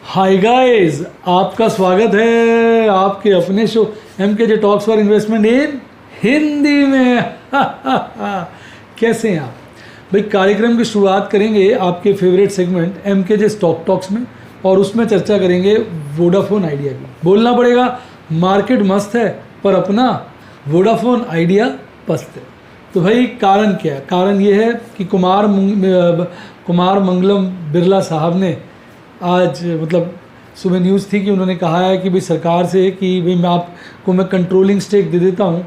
Hi guys, आपका स्वागत है आपके अपने show MKJ talks for investment इन हिंदी में। कैसे हैं आप भाई? कार्यक्रम की शुरुआत करेंगे आपके favourite segment MKJ stock talks में, और उसमें चर्चा करेंगे वोडाफोन आइडिया की। बोलना पड़ेगा, मार्केट मस्त है पर अपना वोडाफोन आइडिया पस्त है। तो भाई कारण क्या है? कारण ये है कि कुमार मंगलम बिरला साहब ने आज सुबह न्यूज़ थी कि उन्होंने कहा है कि भाई सरकार से कि भाई मैं कंट्रोलिंग स्टेक दे देता हूँ।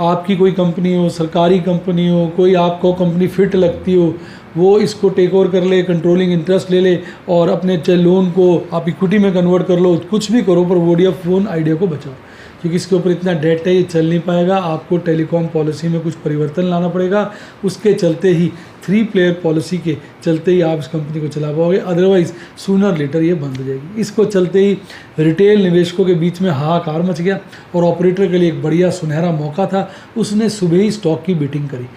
आपकी कोई कंपनी हो, सरकारी कंपनी हो, कोई आपको कंपनी फिट लगती हो, वो इसको टेक ओवर कर ले, कंट्रोलिंग इंटरेस्ट ले ले और अपने लोन को आप इक्विटी में कन्वर्ट कर लो, कुछ भी करो पर वोडाफोन आइडिया को बचाओ, क्योंकि इसके ऊपर इतना डेट है, ये चल नहीं पाएगा। आपको टेलीकॉम पॉलिसी में कुछ परिवर्तन लाना पड़ेगा, उसके चलते ही 3 प्लेयर पॉलिसी के चलते ही आप इस कंपनी को चला पाओगे, अदरवाइज़ सूनर लेटर ये बंद हो जाएगी। इसको चलते ही रिटेल निवेशकों के बीच में हाहाकार मच गया और ऑपरेटर के लिए एक बढ़िया सुनहरा मौका था। उसने सुबह ही स्टॉक की बीटिंग करी,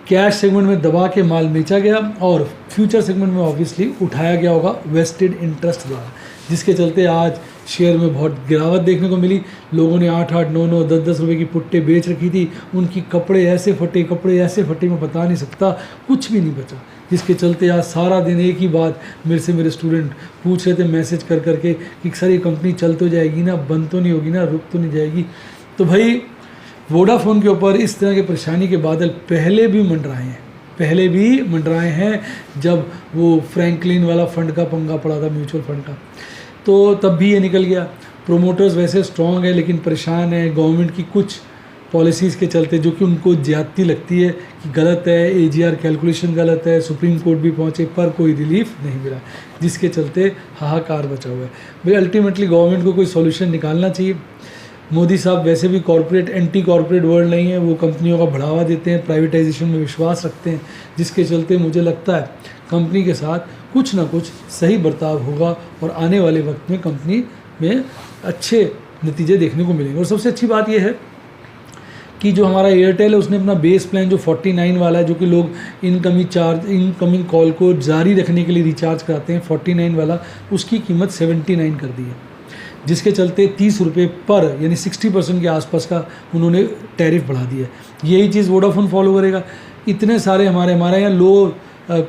कैश सेगमेंट में दबा के माल बेचा गया और फ्यूचर सेगमेंट में ऑब्वियसली उठाया गया होगा वेस्टेड इंटरेस्ट द्वारा, जिसके चलते आज शेयर में बहुत गिरावट देखने को मिली। लोगों ने 8-8, 9-9, 10-10 रुपये की पुट्टे बेच रखी थी, उनकी कपड़े ऐसे फटे मैं बता नहीं सकता, कुछ भी नहीं बचा। जिसके चलते आज सारा दिन एक ही बात मेरे स्टूडेंट पूछ रहे थे मैसेज कर करके कि सर ये कंपनी चल तो जाएगी ना, बंद तो नहीं होगी ना, रुक तो नहीं जाएगी। तो भाई वोडाफोन के ऊपर इस तरह की परेशानी के बादल पहले भी मंडराए हैं जब वो फ्रैंकलिन वाला फंड का पंगा पड़ा था, म्यूचुअल फंड का, तो तब भी ये निकल गया। प्रोमोटर्स वैसे स्ट्रॉन्ग है लेकिन परेशान है गवर्नमेंट की कुछ पॉलिसीज़ के चलते, जो कि उनको ज्यादती लगती है कि गलत है, AGR कैलकुलेशन गलत है, सुप्रीम कोर्ट भी पहुँचे पर कोई रिलीफ नहीं मिला, जिसके चलते हाहाकार बचा हुआ है। भाई अल्टीमेटली गवर्नमेंट को कोई सॉल्यूशन निकालना चाहिए। मोदी साहब वैसे भी एंटी कॉरपोरेट वर्ल्ड नहीं है, वो कंपनियों का बढ़ावा देते हैं, प्राइवेटाइजेशन में विश्वास रखते हैं, जिसके चलते मुझे लगता है कंपनी के साथ कुछ ना कुछ सही बर्ताव होगा और आने वाले वक्त में कंपनी में अच्छे नतीजे देखने को मिलेंगे। और सबसे अच्छी बात यह है कि जो हमारा एयरटेल है उसने अपना बेस प्लान जो 49 वाला है, जो कि लोग इनकमिंग कॉल को जारी रखने के लिए रिचार्ज कराते हैं, 49 वाला, उसकी कीमत 79 कर दी है, जिसके चलते 30 रुपये पर यानी 60% के आसपास का उन्होंने टैरिफ बढ़ा दिया है। यही चीज़ वोडाफोन फॉलो करेगा। इतने सारे हमारे यहाँ लो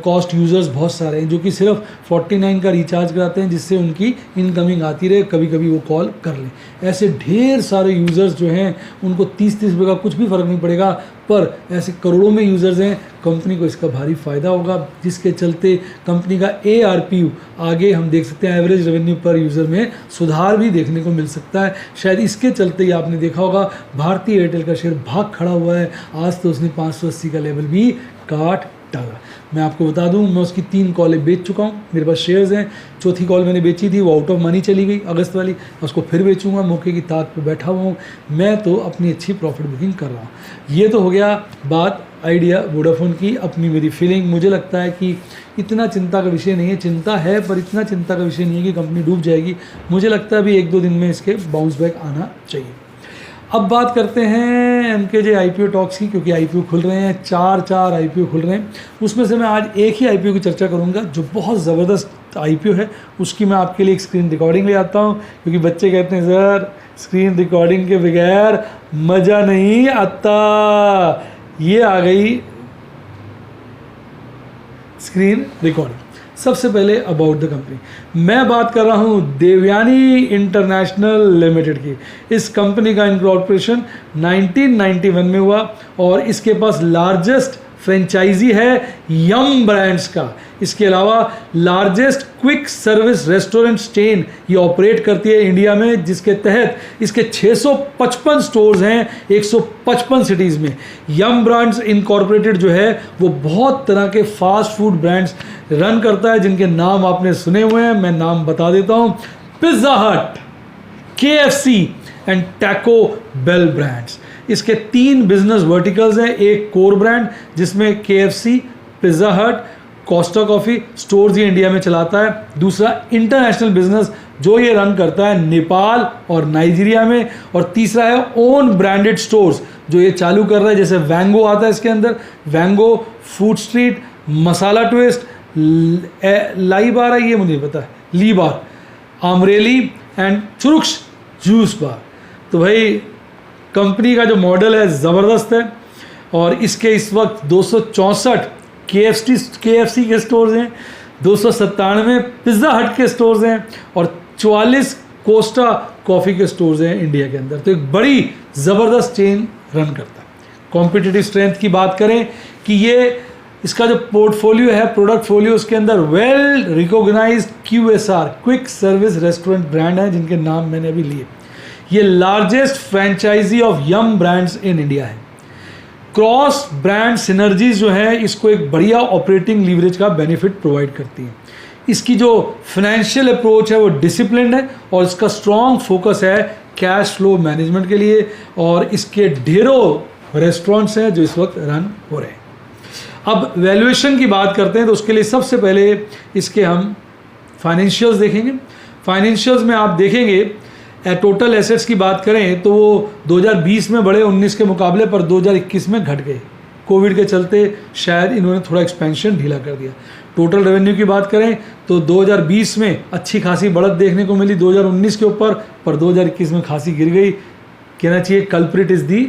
कॉस्ट यूज़र्स बहुत सारे हैं जो कि सिर्फ 49 का रिचार्ज कराते हैं, जिससे उनकी इनकमिंग आती रहे, कभी कभी वो कॉल कर लें। ऐसे ढेर सारे यूज़र्स जो हैं उनको 30-30 रुपये का कुछ भी फ़र्क नहीं पड़ेगा, पर ऐसे करोड़ों में यूज़र्स हैं, कंपनी को इसका भारी फ़ायदा होगा, जिसके चलते कंपनी का ARPU आगे हम देख सकते हैं, एवरेज रेवेन्यू पर यूज़र में सुधार भी देखने को मिल सकता है। शायद इसके चलते ही आपने देखा होगा भारतीय एयरटेल का शेयर भाग खड़ा हुआ है, आज तो उसने 580 का लेवल भी काट डाला। मैं आपको बता दूं, मैं उसकी 3 कॉलें बेच चुका हूं, मेरे पास शेयर्स हैं। चौथी कॉल मैंने बेची थी, वो आउट ऑफ मनी चली गई अगस्त वाली, उसको फिर बेचूंगा, मौके की ताक पे बैठा हुआ हूँ। मैं तो अपनी अच्छी प्रॉफिट बुकिंग कर रहा हूँ। ये तो हो गया बात आइडिया वोडाफोन की, अपनी मेरी फीलिंग। मुझे लगता है कि इतना चिंता का विषय नहीं है, चिंता है पर इतना चिंता का विषय नहीं है कि कंपनी डूब जाएगी। मुझे लगता है अभी 1-2 दिन में इसके बाउंस बैक आना चाहिए। अब बात करते हैं MKJ IPO टॉक्स की, क्योंकि IPO खुल रहे हैं, 4 IPO खुल रहे हैं। उसमें से मैं आज एक ही IPO की चर्चा करूंगा जो बहुत ज़बरदस्त IPO है। उसकी मैं आपके लिए एक स्क्रीन रिकॉर्डिंग ले आता हूं, क्योंकि बच्चे कहते हैं सर स्क्रीन रिकॉर्डिंग के बगैर मज़ा नहीं आता। ये आ गई स्क्रीन रिकॉर्डिंग। सबसे पहले अबाउट द कंपनी मैं बात कर रहा हूँ देवयानी इंटरनेशनल लिमिटेड की। इस कंपनी का इनकॉर्पोरेशन 1991 में हुआ और इसके पास लार्जेस्ट फ्रेंचाइजी है यम ब्रांड्स का। इसके अलावा largest quick service restaurant chain ये ऑपरेट करती है इंडिया में, जिसके तहत इसके 655 स्टोर्स हैं 155 सिटीज़ में। यम ब्रांड्स इनकॉर्पोरेटेड जो है वो बहुत तरह के फास्ट फूड ब्रांड्स रन करता है, जिनके नाम आपने सुने हुए हैं, मैं नाम बता देता हूँ। Pizza Hut, KFC and Taco Bell brands. इसके 3 बिजनेस वर्टिकल्स हैं, एक कोर ब्रांड जिसमें KFC, Pizza Hut, Costa Coffee stores ये इंडिया में चलाता है। दूसरा इंटरनेशनल बिजनेस जो ये रन करता है नेपाल और नाइजीरिया में। और तीसरा है ओन ब्रांडेड स्टोर्स जो ये चालू कर रहा है, जैसे वैंगो आता है इसके अंदर, वैंगो, फूड स्ट्रीट, मसाला ट्विस्ट, लाई बार है, ये मुझे पता है, ली बार, अमरेली एंड चुरुक्स जूस बार। तो भाई कंपनी का जो मॉडल है ज़बरदस्त है और इसके इस वक्त 264 KFC के स्टोर्स हैं, 297 पिज़्ज़ा हट के स्टोर्स हैं और 44 कोस्टा कॉफ़ी के स्टोर्स हैं इंडिया के अंदर। तो एक बड़ी ज़बरदस्त चेन रन करता है। कॉम्पिटिटिव स्ट्रेंथ की बात करें कि ये इसका जो पोर्टफोलियो है, प्रोडक्ट फोलियो, उसके अंदर well recognised QSR quick service restaurant brand हैं जिनके नाम मैंने अभी लिए। ये largest franchisee of Yum brands in India है। क्रॉस ब्रांड सिनर्जीज जो है इसको एक बढ़िया ऑपरेटिंग लीवरेज का बेनिफिट प्रोवाइड करती है। इसकी जो फाइनेंशियल अप्रोच है वो डिसिप्लिन्ड है और इसका स्ट्रॉन्ग फोकस है कैश फ्लो मैनेजमेंट के लिए और इसके ढेरों रेस्टोरेंट्स हैं जो इस वक्त रन हो रहे हैं। अब वैल्यूएशन की बात करते हैं तो उसके लिए सबसे पहले इसके हम फाइनेंशियल्स देखेंगे। फाइनेंशियल्स में आप देखेंगे टोटल एसेट्स की बात करें तो वो 2020 में बढ़े 19 के मुकाबले, पर 2021 में घट गए। कोविड के चलते शायद इन्होंने थोड़ा एक्सपेंशन ढीला कर दिया। टोटल रेवेन्यू की बात करें तो 2020 में अच्छी खासी बढ़त देखने को मिली 2019 के ऊपर, पर 2021 में खासी गिर गई। कहना चाहिए culprit is the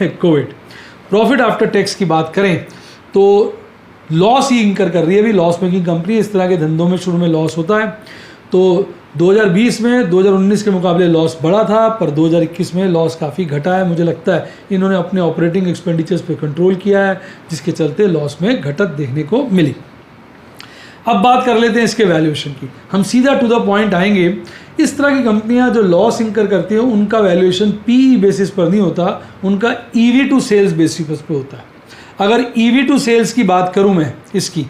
Covid. Profit after tax की बात करें तो लॉस ही इंकर कर रही है। अभी लॉस मेकिंग कंपनी, इस तरह के धंधों में शुरू में लॉस होता है। तो 2020 में 2019 के मुकाबले लॉस बढ़ा था, पर 2021 में लॉस काफ़ी घटा है। मुझे लगता है इन्होंने अपने ऑपरेटिंग एक्सपेंडिचर्स पे कंट्रोल किया है जिसके चलते लॉस में घटत देखने को मिली। अब बात कर लेते हैं इसके वैल्यूएशन की। हम सीधा टू द पॉइंट आएंगे। इस तरह की कंपनियां जो लॉस इंकर करती हैं उनका वैल्यूएशन PE बेसिस पर नहीं होता, उनका EV टू सेल्स बेसिस पर होता है। अगर EV टू सेल्स की बात करूं मैं इसकी,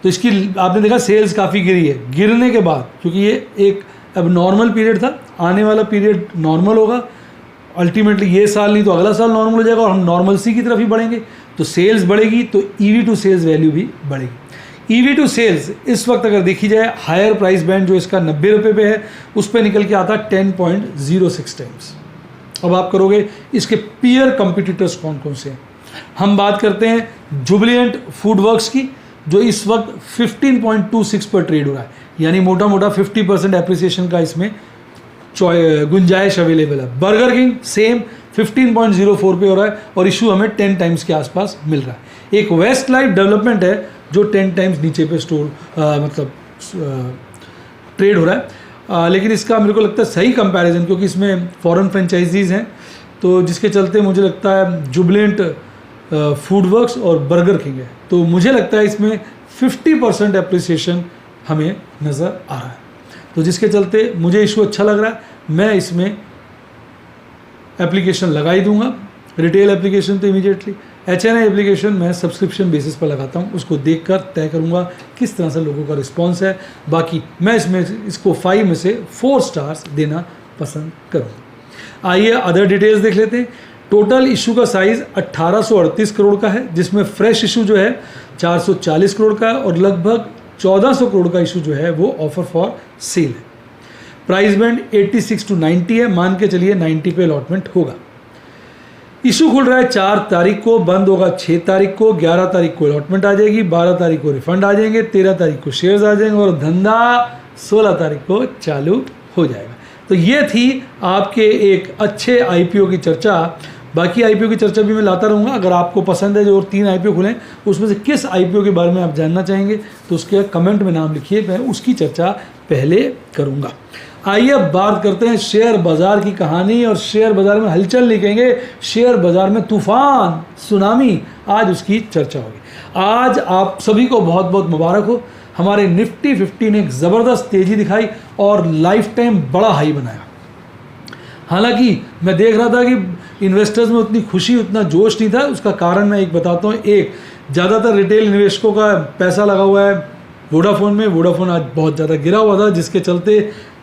तो इसकी आपने देखा सेल्स काफ़ी गिरी है। गिरने के बाद, क्योंकि ये एक अब नॉर्मल पीरियड था, आने वाला पीरियड नॉर्मल होगा, अल्टीमेटली ये साल नहीं तो अगला साल नॉर्मल हो जाएगा और हम नॉर्मल सी की तरफ ही बढ़ेंगे। तो सेल्स बढ़ेगी तो EV टू सेल्स वैल्यू भी बढ़ेगी। EV टू सेल्स इस वक्त अगर देखी जाए हायर प्राइस बैंड जो इसका 90 रुपये पे है उस पर निकल के आता 10.06 टाइम्स। अब आप करोगे इसके पीयर कंपिटिटर्स कौन कौन से हैं। हम बात करते हैं जुबिलिएंट फूड वर्क्स की जो इस वक्त 15.26 पर ट्रेड हो रहा है, यानी मोटा मोटा 50% एप्रिसिएशन का इसमें गुंजाइश अवेलेबल है। बर्गर किंग सेम 15.04 पे हो रहा है और इशू हमें 10 टाइम्स के आसपास मिल रहा है। एक वेस्ट लाइफ डेवलपमेंट है जो 10 टाइम्स नीचे पे ट्रेड हो रहा है, लेकिन इसका मेरे को लगता है सही कंपैरिजन, क्योंकि इसमें फॉरेन फ्रेंचाइजीज हैं तो जिसके चलते मुझे लगता है जुबिलेंट फूड वर्क्स और बर्गर किंग है, तो मुझे लगता है इसमें 50% एप्रिसिएशन हमें नज़र आ रहा है। तो जिसके चलते मुझे इशू अच्छा लग रहा है, मैं इसमें एप्लीकेशन लगा ही दूंगा। रिटेल एप्लीकेशन तो इमीडिएटली, HNI एप्लीकेशन मैं सब्सक्रिप्शन बेसिस पर लगाता हूँ, उसको देखकर तय करूँगा किस तरह से लोगों का रिस्पॉन्स है। बाकी मैं इसमें इसको 5 में से 4 स्टार्स देना पसंद करूँगा। आइए अदर डिटेल्स देख लेते हैं। टोटल इशू का साइज़ 1838 करोड़ का है, जिसमें फ्रेश इशू जो है 440 करोड़ का है और लगभग 1400 करोड़ का इशू जो है वो ऑफर फॉर सेल है। प्राइस बैंड 86 to 90 है, मान के चलिए 90 पे अलॉटमेंट होगा। इशू खुल रहा है 4 तारीख को, बंद होगा 6 तारीख को, 11 तारीख को अलॉटमेंट आ जाएगी, 12 तारीख को रिफंड आ जाएंगे, 13 तारीख को शेयर्स आ जाएंगे और धंधा 16 तारीख को चालू हो जाएगा। तो ये थी आपके एक अच्छे IPO की चर्चा। बाकी IPO की चर्चा भी मैं लाता रहूँगा। अगर आपको पसंद है जो और 3 IPO खुलें उसमें से किस IPO के बारे में आप जानना चाहेंगे तो उसके कमेंट में नाम लिखिए, मैं उसकी चर्चा पहले करूँगा। आइए अब बात करते हैं शेयर बाज़ार की कहानी, और शेयर बाज़ार में हलचल नहीं कहेंगे, शेयर बाज़ार में तूफान सुनामी, आज उसकी चर्चा होगी। आज आप सभी को बहुत बहुत मुबारक हो, हमारे निफ्टी 50 ने एक ज़बरदस्त तेज़ी दिखाई और लाइफ टाइम बड़ा हाई बनाया। हालांकि मैं देख रहा था कि इन्वेस्टर्स में उतनी खुशी, उतना जोश नहीं था। उसका कारण मैं एक बताता हूँ। एक, ज़्यादातर रिटेल निवेशकों का पैसा लगा हुआ है वोडाफोन में। वोडाफोन आज बहुत ज़्यादा गिरा हुआ था जिसके चलते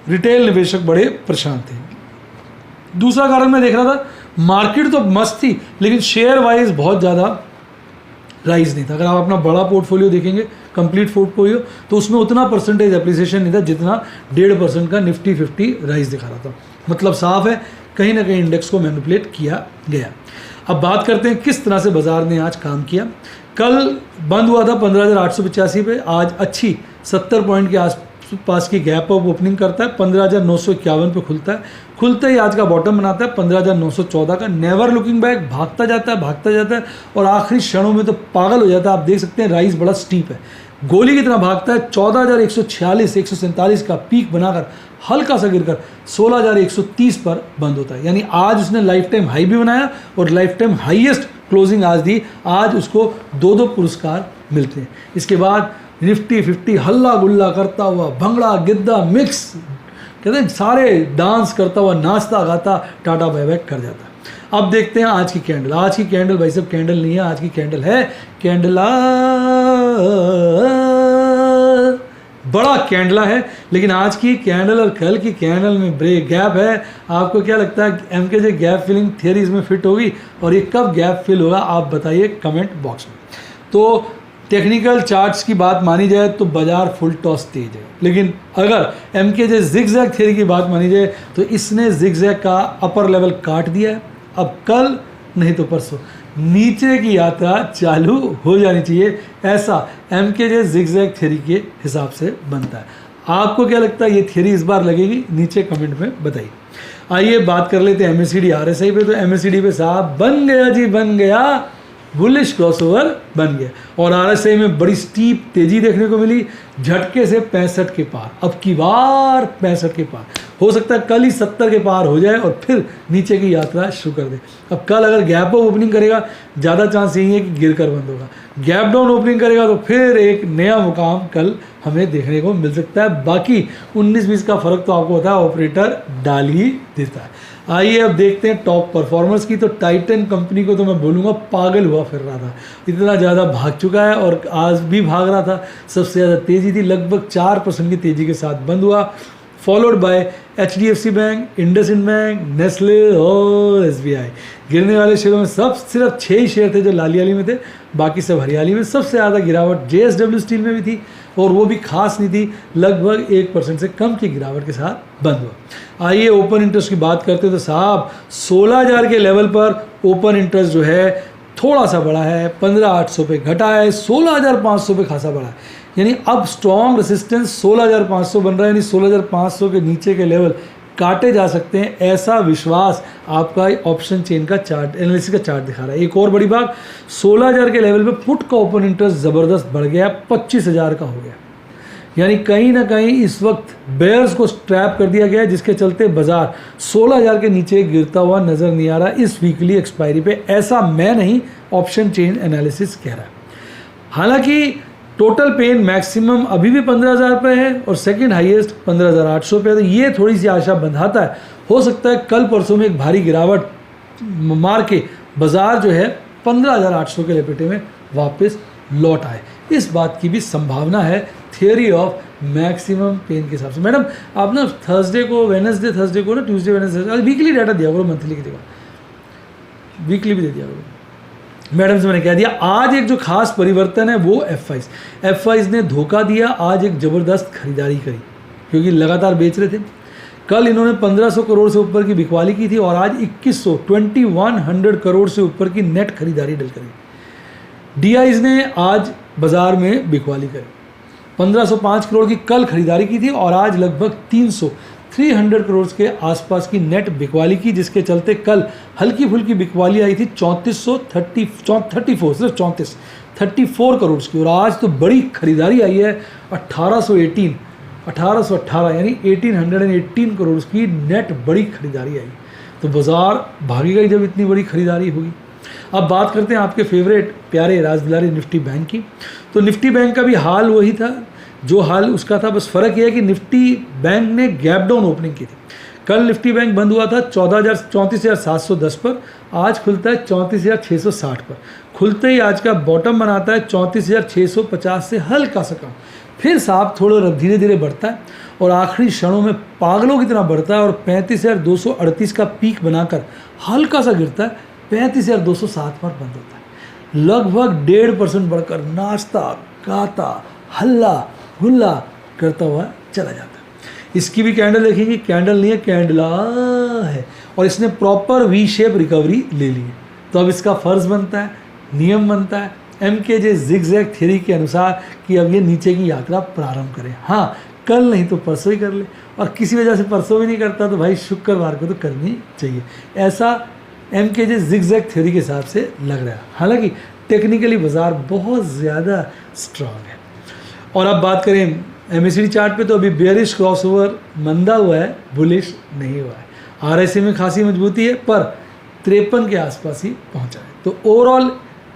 रिटेल निवेशक बड़े परेशान थे। दूसरा कारण मैं देख रहा था, मार्केट तो मस्त थी लेकिन शेयर वाइज बहुत ज़्यादा राइज नहीं था। अगर आप अपना बड़ा पोर्टफोलियो देखेंगे, कंप्लीट पोर्टफोलियो, तो उसमें उतना परसेंटेज एप्रिसिएशन नहीं था जितना 1.5% का निफ्टी 50 राइज दिखा रहा था। मतलब साफ है कहीं ना कहीं इंडेक्स को मैनिपुलेट किया गया। अब बात करते हैं किस तरह से बाजार ने आज काम किया। कल बंद हुआ था 15,885 पे, आज अच्छी 70 पॉइंट के पास की गैप अप ओपनिंग करता है, 15,951 पे खुलता है, खुलते ही आज का बॉटम बनाता है 15,914 का। नेवर लुकिंग बैक, भागता जाता है और आखिरी क्षणों में तो पागल हो जाता है। आप देख सकते हैं राइज बड़ा स्टीप है, गोली की तरह भागता है। 14,146 147 का पीक बनाकर हल्का सा गिरकर 16,130 पर बंद होता है। यानी आज उसने लाइफ टाइम हाई भी बनाया और लाइफ टाइम हाईएस्ट क्लोजिंग आज दी। आज उसको 2 पुरस्कार मिलते हैं। इसके बाद निफ्टी 50 हल्ला गुल्ला करता हुआ, भंगड़ा गिद्दा मिक्स कहते हैं, सारे डांस करता हुआ, नाचता गाता टाटा बाय बाय कर जाता है। अब देखते हैं आज की कैंडल। आज की कैंडल भाई साहब कैंडल नहीं है, आज की कैंडल है कैंडला, बड़ा कैंडला है। लेकिन आज की कैंडल और कल की कैंडल में ब्रेक गैप है। आपको क्या लगता है एमकेजे गैप फिलिंग थियरी इसमें फिट होगी? और ये कब गैप फिल होगा आप बताइए कमेंट बॉक्स में। तो टेक्निकल चार्ट्स की बात मानी जाए तो बाजार फुल टॉस तेज है, लेकिन अगर एमकेजे जिगजैग थियरी की बात मानी जाए तो इसने जिगजैग का अपर लेवल काट दिया है। अब कल नहीं तो परसों नीचे की यात्रा चालू हो जानी चाहिए, ऐसा एमकेजे जिगजैग थियरी के हिसाब से बनता है। आपको क्या लगता है ये थियरी इस बार लगेगी? नीचे कमेंट में बताइए। आइए बात कर लेते हैं एमएससीडी आरएसआई पे। तो एमएससीडी पे साहब बन गया जी, बन गया, बुलिश क्रॉसओवर बन गया और आरएसआई में बड़ी स्टीप तेजी देखने को मिली, झटके से 65 के पार। अब की बार 65 के पार, हो सकता है कल ही 70 के पार हो जाए और फिर नीचे की यात्रा शुरू कर दे। अब कल अगर गैप अप ओपनिंग करेगा ज़्यादा चांस यही है कि गिरकर बंद होगा। गैप डाउन ओपनिंग करेगा तो फिर एक नया मुकाम कल हमें देखने को मिल सकता है। बाकी 19-20 का फर्क तो आपको पता है ऑपरेटर डाल ही देता है। आइए अब देखते हैं टॉप परफॉर्मर्स की। तो टाइटन कंपनी को तो मैं बोलूँगा पागल हुआ फिर रहा था, इतना ज़्यादा भाग चुका है और आज भी भाग रहा था। सबसे ज़्यादा तेज़ी थी, लगभग 4% की तेज़ी के साथ बंद हुआ, followed by HDFC bank, IndusInd bank, Nestle और SBI। गिरने वाले शेयरों में सब सिर्फ 6 ही शेयर थे जो लालियाली में थे, बाकी सब हरियाली में। सबसे ज़्यादा गिरावट JSW स्टील में भी थी और वो भी खास नहीं थी, लगभग 1% से कम की गिरावट के साथ बंद हुआ। आइए ओपन इंटरेस्ट की बात करते हैं तो साहब 16,000 के लेवल पर ओपन इंटरेस्ट जो है थोड़ा सा बढ़ा है, 15,800 पे घटा है, 16,500 पे खासा बढ़ा है। यानी अब स्ट्रॉन्ग रेसिस्टेंस 16,500 बन रहा है, यानी 16,500 के नीचे के लेवल काटे जा सकते हैं, ऐसा विश्वास आपका ऑप्शन चेन का चार्ट एनालिसिस का चार्ट दिखा रहा है। एक और बड़ी बात, 16,000 के लेवल पे पुट का ओपन इंटरेस्ट ज़बरदस्त बढ़ गया, 25,000 का हो गया। यानी कहीं ना कहीं इस वक्त बेयर्स को ट्रैप कर दिया गया है, जिसके चलते बाजार 16,000 के नीचे गिरता हुआ नज़र नहीं आ रहा इस वीकली एक्सपायरी पे। ऐसा मैं नहीं, ऑप्शन चेन एनालिसिस कह रहा है। हालांकि टोटल पेन मैक्सिमम अभी भी 15,000 पे है और सेकंड हाईएस्ट 15,800 पे है, तो ये थोड़ी सी आशा बंधाता है। हो सकता है कल परसों में एक भारी गिरावट मार के बाजार जो है 15,800 के लपेटे में वापस लौट आए, इस बात की भी संभावना है थियरी ऑफ मैक्सिमम पेन के हिसाब से। मैडम आप ना थर्सडे को ट्यूसडे वेडनेसडे वीकली डाटा दिया करो, मंथली की जगह वीकली भी दे दिया करो। मैडम से मैंने कह दिया आज एक जो खास परिवर्तन है वो F5 ने धोखा दिया, आज एक ज़बरदस्त खरीदारी करी क्योंकि लगातार बेच रहे थे। कल इन्होंने 1,500 करोड़ से ऊपर की बिकवाली की थी और आज 2,100 करोड़ से ऊपर की नेट खरीदारी डल करी। DIs ने आज बाजार में बिकवाली करी, 1,505 करोड़ की कल खरीदारी की थी और आज लगभग 300 करोड़ के आसपास की नेट बिकवाली की, जिसके चलते कल हल्की फुल्की बिकवाली आई थी 34 करोड़ की और आज तो बड़ी खरीदारी आई है 1818 यानी 1818 करोड़ की नेट बड़ी खरीदारी आई। तो बाजार भागेगा ही जब इतनी बड़ी खरीदारी होगी। अब बात करते हैं आपके फेवरेट प्यारे राजदुलारी निफ्टी बैंक की। तो निफ्टी बैंक का भी हाल वही था जो हाल उसका था, बस फ़र्क यह है कि निफ्टी बैंक ने गैप डाउन ओपनिंग की थी। कल निफ्टी बैंक बंद हुआ था 34,710 पर, आज खुलता है 34,660 पर। खुलते ही आज का बॉटम बनाता है 34,650 से हल्का सा कम, फिर साहब थोड़ा धीरे धीरे बढ़ता है और आखिरी क्षणों में पागलों की तरह बढ़ता है और 35,238 का पीक बनाकर हल्का सा गिरता है, 35,207 पर बंद होता है। लगभग 1.5% बढ़कर नाचता गाता हल्ला गुल्ला करता हुआ चला जाता है। इसकी भी कैंडल देखेंगे, कैंडल नहीं है कैंडला है और इसने प्रॉपर वी शेप रिकवरी ले ली है। तो अब इसका फ़र्ज़ बनता है, नियम बनता है MKJ जिगजैग थ्योरी के अनुसार कि अब ये नीचे की यात्रा प्रारंभ करें। हाँ, कल नहीं तो परसों ही कर ले, और किसी वजह से परसों भी नहीं करता तो भाई शुक्रवार को तो करनी चाहिए। ऐसा MKJ जिगजैग थ्योरी के हिसाब से लग रहा है। हालांकि टेक्निकली बाजार बहुत ज़्यादा स्ट्रांग है। और अब बात करें MACD चार्ट पे, तो अभी बेयरिश क्रॉसओवर मंदा हुआ है, बुलिश नहीं हुआ है। RSI में खासी मजबूती है पर 53 के आसपास ही पहुंचा है। तो ओवरऑल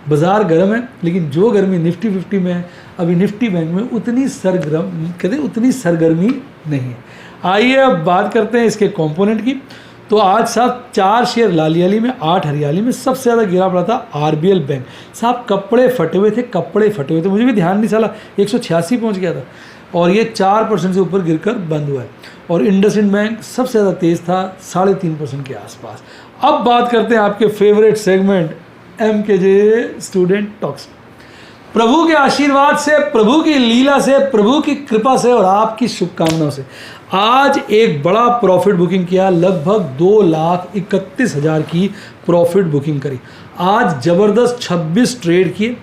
बाजार गर्म है, लेकिन जो गर्मी निफ्टी 50 में है, अभी निफ्टी बैंक में उतनी सरगर्मी नहीं है। आइए अब बात करते हैं इसके कंपोनेंट की। तो आज साहब 4 शेयर लाल याली में, 8 हरियाली में। सबसे ज़्यादा गिरा पड़ा था RBL बैंक साहब, कपड़े फटे हुए थे, मुझे भी ध्यान नहीं चला, 186 पहुंच गया था और ये 4% से ऊपर गिरकर बंद हुआ है। और इंडसइंड बैंक सबसे ज़्यादा तेज़ था, 3.5% के आसपास। अब बात करते हैं आपके favourite segment MKJ student talks. प्रभु के आशीर्वाद से, प्रभु की लीला से, प्रभु की कृपा से और आपकी शुभकामनाओं से आज एक बड़ा प्रॉफिट बुकिंग किया, लगभग 2,31,000 की प्रॉफिट बुकिंग करी। आज ज़बरदस्त 26 ट्रेड किए,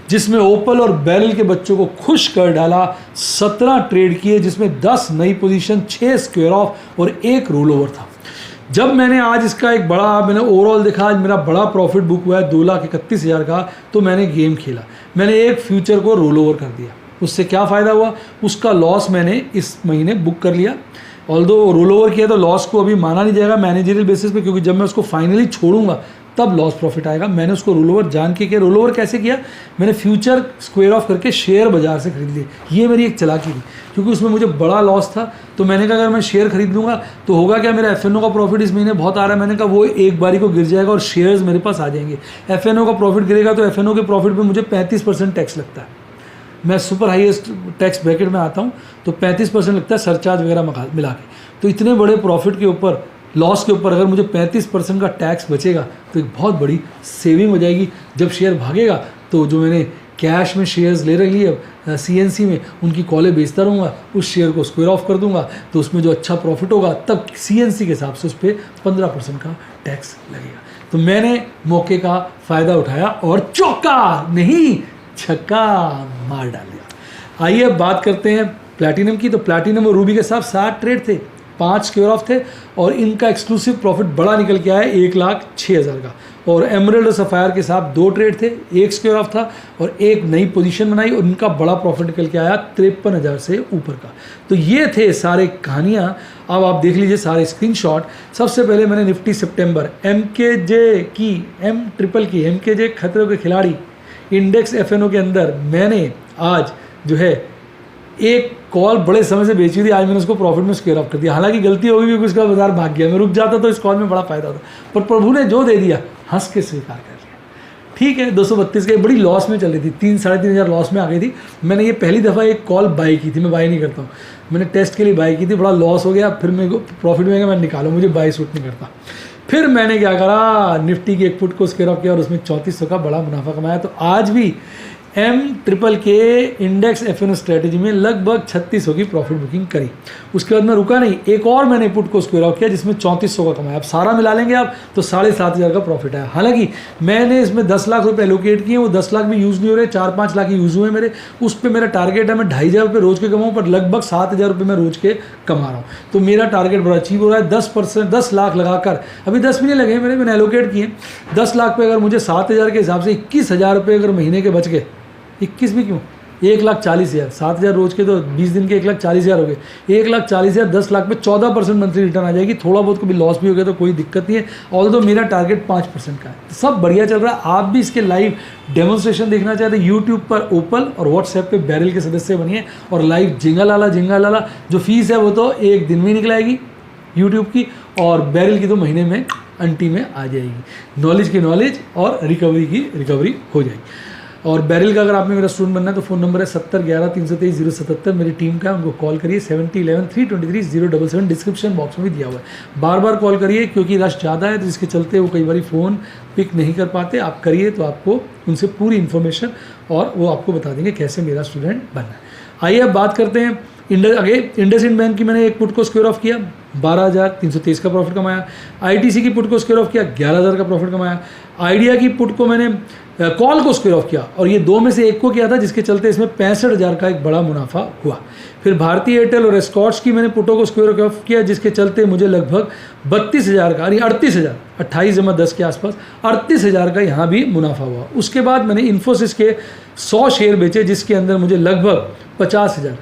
जिसमें ओपल और बैरल के बच्चों को खुश कर डाला। 17 ट्रेड किए, जिसमें 10 नई पोजीशन, 6 स्क्वायर ऑफ और 1 रोल ओवर था। जब मैंने आज इसका मैंने ओवरऑल देखा, आज मेरा बड़ा प्रॉफिट बुक हुआ है 2,31,000 का, तो मैंने गेम खेला, मैंने एक फ्यूचर को रोल ओवर कर दिया। उससे क्या फ़ायदा हुआ, उसका लॉस मैंने इस महीने बुक कर लिया। ऑल्दो रोल ओवर किया तो लॉस को अभी माना नहीं जाएगा मैनेजरियल बेसिस पे, क्योंकि जब मैं उसको फाइनली छोड़ूंगा तब लॉस प्रॉफिट आएगा। मैंने उसको रोल ओवर जान के किया। रोल ओवर कैसे किया, मैंने फ्यूचर स्क्वायर ऑफ करके शेयर बाजार से खरीद लिए। ये मेरी एक चालाकी थी, क्योंकि उसमें मुझे बड़ा लॉस था। तो मैंने कहा अगर मैं शेयर खरीद लूँगा तो होगा क्या, मेरा FNO का प्रॉफिट इस महीने बहुत आ रहा है, मैंने कहा वो एक बारी को गिर जाएगा और शेयर्स मेरे पास आ जाएंगे। FNO का प्रॉफिट गिरेगा तो FNO के प्रॉफिट पर मुझे 35% टैक्स लगता है। मैं सुपर हाईएस्ट टैक्स ब्रैकेट में आता हूँ, तो 35% लगता है सरचार्ज वगैरह मिला के। तो इतने बड़े प्रॉफिट के ऊपर, लॉस के ऊपर अगर मुझे 35% का टैक्स बचेगा तो एक बहुत बड़ी सेविंग हो जाएगी। जब शेयर भागेगा तो जो मैंने कैश में शेयर्स ले रही है CNC में, उनकी कॉलें बेचता रहूँगा, उस शेयर को स्क्वायर ऑफ कर दूंगा, तो उसमें जो अच्छा प्रॉफिट होगा तब CNC के हिसाब से उस पर 15% का टैक्स लगेगा। तो मैंने मौके का फ़ायदा उठाया और चौका नहीं छक्का मार डाल दिया। आइए अब बात करते हैं प्लैटिनम की। तो प्लैटिनम और रूबी के साथ 7 ट्रेड थे, 5 स्क्वायर ऑफ थे और इनका एक्सक्लूसिव प्रॉफिट बड़ा निकल के आया 1,06,000 का। और एमरल्ड और सफ़ायर के साथ 2 ट्रेड थे, 1 स्क्वायर ऑफ था और 1 नई पोजीशन बनाई और इनका बड़ा प्रॉफिट निकल के आया 53,000 से ऊपर का। तो ये थे सारे कहानियाँ। अब आप देख लीजिए सारे स्क्रीनशॉट। सबसे पहले मैंने निफ्टी सितंबर MKJ खतरों के खिलाड़ी इंडेक्स FNO के अंदर मैंने आज जो है एक कॉल बड़े समय से बेची थी, आज मैंने उसको प्रॉफिट में स्क्वायर ऑफ कर दिया। हालांकि गलती होगी क्योंकि उसका बाजार भाग गया, मैं रुक जाता तो इस कॉल में बड़ा फायदा होता, पर प्रभु ने जो दे दिया हंस के स्वीकार कर लिया। ठीक है, 232 के बड़ी लॉस में चल रही थी, 3-3.5 लॉस में आ गई थी। मैंने ये पहली दफ़ा एक कॉल बाई की थी, मैं बाई नहीं करता हूँ, मैंने टेस्ट के लिए बाई की थी, बड़ा लॉस हो गया, फिर मेरे को प्रॉफिट में गया, मैं निकालो, मुझे बाई सूट नहीं करता। फिर मैंने क्या करा, निफ्टी की एक फुट को स्क्वायर ऑफ किया और उसमें 3400 का बड़ा मुनाफा कमाया। तो आज भी MKK इंडेक्स FNO स्ट्रेटेजी में लगभग 3600 की प्रॉफिट बुकिंग करी। उसके बाद मैं रुका नहीं, एक और मैंने पुट को स्क्वायर ऑफ किया जिसमें 3400 का कमाया। अब सारा मिला लेंगे आप तो 7,500 का प्रॉफिट है। हालांकि मैंने इसमें 10 लाख रुपए एलोकेट किए, वो 10 लाख भी यूज़ नहीं हो रहे, 4-5 लाख यूज़ हुए मेरे। उस पर मेरा टारगेट है मैं 2,500 रुपये रोज़ के कमाऊँ, पर लगभग 7,000 रुपये मैं रोज़ के कमा रहा हूँ। तो मेरा टारगेट बड़ा अचीव हो रहा है। 10 लाख लगाकर, अभी 10 भी नहीं लगे मेरे, मैंने एलोकेट किए 10 लाख पे। अगर मुझे 7,000 के हिसाब से 21,000 रुपये अगर महीने के बच गए, 21 भी क्यों, 1,40,000, 7,000 रोज के तो 20 दिन के 1,40,000 हो गए। 1,40,000 10 लाख पे 14% मंथली रिटर्न आ जाएगी। थोड़ा बहुत कभी लॉस भी हो गया तो कोई दिक्कत नहीं है। ऑल्दो मेरा टारगेट 5% का है। तो सब बढ़िया चल रहा है। आप भी इसके लाइव डेमोन्स्ट्रेशन देखना चाहते हैं, यूट्यूब पर ओपल और व्हाट्सएप पे बैरल के सदस्य बनिए और लाइव जिंगालाला जो फीस है वो तो एक दिन में निकल आएगी यूट्यूब की, और बैरल की तो महीने में अंटी में आ जाएगी। नॉलेज की नॉलेज और रिकवरी की रिकवरी हो जाएगी। और बैरल का अगर आपने मेरा स्टूडेंट बनना है तो फ़ोन नंबर है 7011-323-077, मेरी टीम का है, उनको कॉल करिए। 7011-323-077 डिस्क्रिप्शन बॉक्स में भी दिया हुआ है। बार बार कॉल करिए क्योंकि रश ज़्यादा है, तो जिसके चलते वो कई बार फ़ोन पिक नहीं कर पाते। आप करिए तो आपको उनसे पूरी इन्फॉर्मेशन और वो आपको बता देंगे कैसे मेरा स्टूडेंट बनना है। आइए अब बात करते हैं इंडसइंड बैंक की मैंने एक पुट को स्क्वायर ऑफ किया, 12,323 का प्रॉफिट कमाया। आईटीसी की पुट को स्क्वायर ऑफ किया, 11,000 का प्रॉफिट कमाया। आइडिया की पुट को मैंने कॉल को स्क्वायर ऑफ किया और ये दो में से एक को किया था, जिसके चलते इसमें 65,000 का एक बड़ा मुनाफा हुआ। फिर भारतीय एयरटेल और एस्कॉट्स की मैंने पुटों को स्क्वायर ऑफ किया, जिसके चलते मुझे लगभग 32,000 का, 38,000, 28 जमा 10 के आसपास 38,000 का यहाँ भी मुनाफा हुआ। उसके बाद मैंने इन्फोसिस के 100 शेयर बेचे, जिसके अंदर मुझे लगभग 50,000,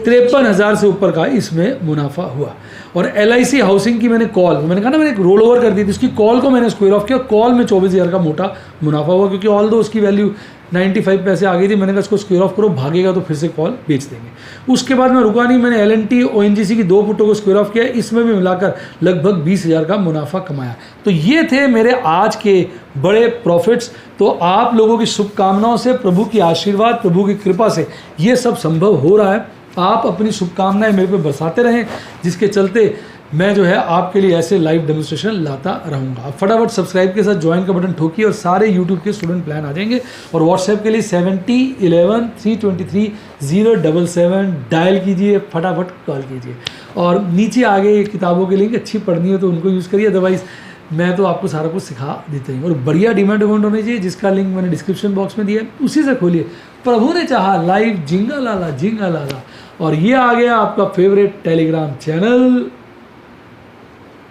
53,000 से ऊपर का इसमें मुनाफा हुआ। और LIC हाउसिंग की मैंने कहा ना मैंने एक रोल ओवर कर दी थी, उसकी कॉल को मैंने स्क्वायर ऑफ किया, कॉल में 24,000 का मोटा मुनाफा हुआ, क्योंकि ऑल दो उसकी वैल्यू 95 पैसे आ गई थी। मैंने कहा इसको स्क्वायर ऑफ करो, भागेगा तो फिर से कॉल बेच देंगे। उसके बाद मैं रुका नहीं, मैंने LNT ONGC की 2 पुटों को स्क्वायर ऑफ किया, इसमें भी मिलाकर लगभग 20,000 का मुनाफा कमाया। तो ये थे मेरे आज के बड़े प्रॉफिट्स। तो आप लोगों की शुभकामनाओं से, प्रभु की आशीर्वाद, प्रभु की कृपा से ये सब संभव हो रहा है। आप अपनी शुभकामनाएं मेरे पे बरसाते रहें, जिसके चलते मैं जो है आपके लिए ऐसे लाइव डेमोन्स्ट्रेशन लाता रहूँगा। आप फटाफट सब्सक्राइब के साथ ज्वाइन का बटन ठोकिए और सारे यूट्यूब के स्टूडेंट प्लान आ जाएंगे। और व्हाट्सएप के लिए 7011323077 डायल कीजिए, फटाफट कॉल कीजिए। और नीचे आगे किताबों के लिंक, अच्छी पढ़नी हो तो उनको यूज़ करिए, अदरवाइज़ मैं तो आपको सारा कुछ सिखा देता हूँ। और बढ़िया डिमांड अकाउंट होनी चाहिए, जिसका लिंक मैंने डिस्क्रिप्शन बॉक्स में दिया है, उसी से खोलिए। प्रभु ने चाहा लाइव जिंगा लाला। और ये आ गया आपका फेवरेट टेलीग्राम चैनल,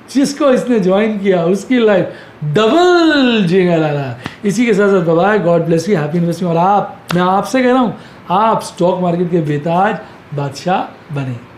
जिसको इसने ज्वाइन किया उसकी लाइफ डबल जिंगा लाला। इसी के साथ साथ bye, God bless you, happy investing. और मैं आपसे कह रहा हूँ, आप स्टॉक मार्केट के बेताज बादशाह बने।